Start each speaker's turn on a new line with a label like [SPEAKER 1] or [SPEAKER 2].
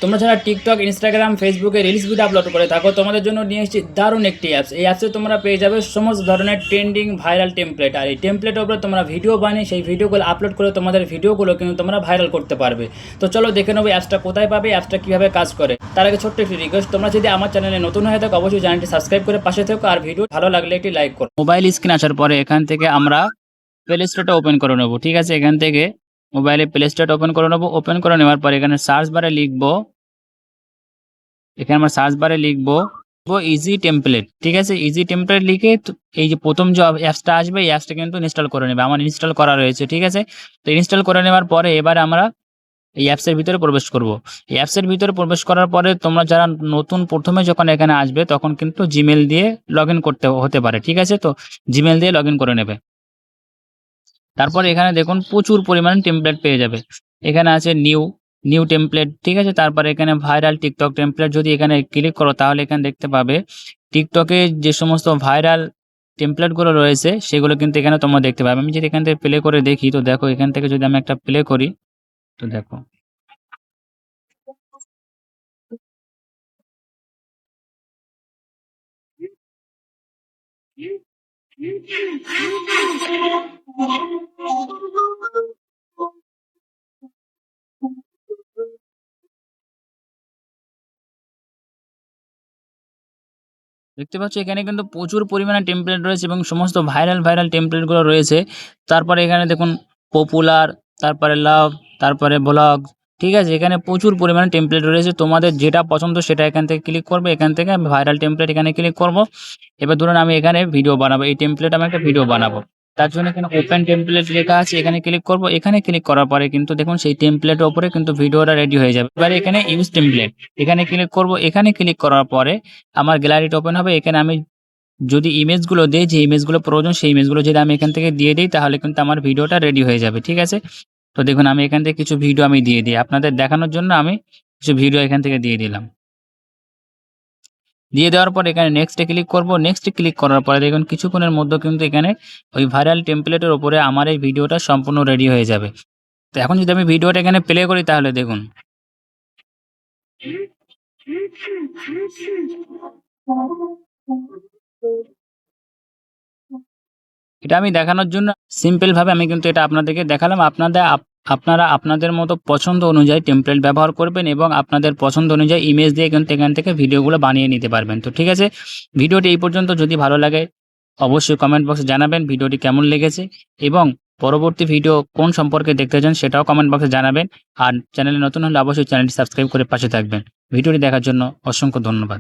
[SPEAKER 1] তোমরা যারা TikTok, Instagram, ফেসবুকে রিলস ভিডিও আপলোড করে থাকো, তোমাদের জন্য নিয়ে এসেছি দারুণ একটি অ্যাপস। এই অ্যাপসে তোমরা পেয়ে যাবে সমস্ত ধরনের ট্রেন্ডিং ভাইরাল টেমপ্লেট। আর এই টেমপ্লেটের উপরে তোমরা ভিডিও বানিয়ে সেই ভিডিওগুলো আপলোড করে তোমাদের ভিডিওগুলো কিন্তু তোমরা ভাইরাল করতে পারবে। তো চলো দেখে নেবো অ্যাপসটা কোথায় পাবে, অ্যাপসটা কীভাবে কাজ করে। তার আগে ছোট্ট একটি রিকোয়েস্ট, তোমরা যদি আমার চ্যানেলে নতুন হয়ে থাকো অবশ্যই চ্যানেলটি সাবস্ক্রাইব করে পাশে থেকো, আর ভিডিও ভালো লাগলে একটি লাইক করো। মোবাইল স্ক্রিন আসার পরে এখান থেকে আমরা প্লে স্টোরটা ওপেন করে নেবো। ঠিক আছে, এখান থেকে মোবাইলে প্লে স্টোরটা ওপেন করে নেবো। ওপেন করে নেওয়ার পরে এখানে সার্চ বারে লিখবো, এখানে আমরা সার্চ বারে লিখবো ইজি টেমপ্লেট। ঠিক আছে, ইজি টেমপ্লেট লিখে এই যে প্রথম যে অ্যাপসটা আসবে এই অ্যাপসটা কিন্তু ইনস্টল করে নেবে। আমার ইনস্টল করা রয়েছে। ঠিক আছে, তো ইনস্টল করে নেওয়ার পরে এবার আমরা এই অ্যাপসের ভিতরে প্রবেশ করব। এই অ্যাপসের ভিতরে প্রবেশ করার পরে তোমরা যারা নতুন প্রথমে যখন এখানে আসবে তখন কিন্তু জিমেল দিয়ে লগ ইন করতে হতে পারে। ঠিক আছে, তো জিমেল দিয়ে লগ ইন করে নেবে। তারপর এখানে দেখুন প্রচুর পরিমাণে টেমপ্লেট পেয়ে যাবে। এখানে আছে নিউ টেমপ্লেট। ঠিক আছে, তারপরে এখানে ভাইরাল টিকটক টেমপ্লেট। যদি এখানে ক্লিক করো তাহলে এখানে দেখতে পাবে টিকটকে যে সমস্ত ভাইরাল টেমপ্লেটগুলো রয়েছে সেগুলো কিন্তু এখানে তোমরা দেখতে পাবে। আমি যদি এখান থেকে প্লে করে দেখি, তো দেখো এখান থেকে যদি আমি একটা প্লে করি, তো দেখো দেখতে পাচ্ছ এখানে কিন্তু প্রচুর পরিমাণে টেমপ্লেট রয়েছে এবং সমস্ত ভাইরাল টেমপ্লেটগুলো রয়েছে। তারপরে এখানে দেখুন পপুলার, তারপরে লাভ, তারপরে ব্লগ। ঠিক আছে, এখানে প্রচুর পরিমাণে টেমপ্লেট রয়েছে। তোমাদের যেটা পছন্দ সেটা এখান থেকে ক্লিক করবে। এখান থেকে আমি ভাইরাল টেমপ্লেট এখানে ক্লিক করব। এবার ধরুন আমি এখানে ভিডিও বানাবো, এই টেমপ্লেট আমি একটা ভিডিও বানাবো। তার জন্য এখানে ওপেন টেমপ্লেট লেখা আছে, এখানে ক্লিক করব। এখানে ক্লিক করার পরে কিন্তু দেখুন সেই টেমপ্লেটের উপরে কিন্তু ভিডিওটা রেডি হয়ে যাবে। এবারে এখানে ইউজ টেমপ্লেট এখানে ক্লিক করব। এখানে ক্লিক করার পরে আমার গ্যালারিটা ওপেন হবে। এখানে আমি যদি ইমেজগুলো দেই, যে ইমেজগুলো প্রয়োজন সেই ইমেজগুলো যদি আমি এখান থেকে দিয়ে দিই তাহলে কিন্তু আমার ভিডিওটা রেডি হয়ে যাবে। ঠিক আছে, তো দেখুন আমি এখান থেকে কিছু ভিডিও আমি দিয়ে দিই আপনাদের দেখানোর জন্য। আমি কিছু ভিডিও এখান থেকে দিয়ে দিলাম। দিয়ে দেওয়ার পর এখানে নেক্সটে ক্লিক করব। নেক্সটে ক্লিক করার পরে দেখুন কিছুক্ষণের মধ্যে কিন্তু এখানে ওই ভাইরাল টেমপ্লেটের উপরে আমার এই ভিডিওটা সম্পূর্ণ রেডি হয়ে যাবে। তো এখন যদি আমি ভিডিওটা এখানে প্লে করি তাহলে দেখুন এটা আমি দেখানোর জন্য সিম্পলভাবে আমি কিন্তু এটা আপনাদেরকে দেখালাম। আপনারা আপনাদের মতো পছন্দ অনুযায়ী টেমপ্লেট ব্যবহার করবেন এবং আপনাদের পছন্দ অনুযায়ী ইমেজ দিয়ে কিন্তু এখান থেকে ভিডিওগুলো বানিয়ে নিতে পারবেন। তো ঠিক আছে, ভিডিওটি এই পর্যন্ত। যদি ভালো লাগে অবশ্যই কমেন্ট বক্সে জানাবেন ভিডিওটি কেমন লেগেছে এবং পরবর্তী ভিডিও কোন সম্পর্কে দেখতে চান সেটাও কমেন্ট বক্সে জানাবেন। আর চ্যানেলে নতুন হলে অবশ্যই চ্যানেলটি সাবস্ক্রাইব করে পাশে থাকবেন। ভিডিওটি দেখার জন্য অসংখ্য ধন্যবাদ।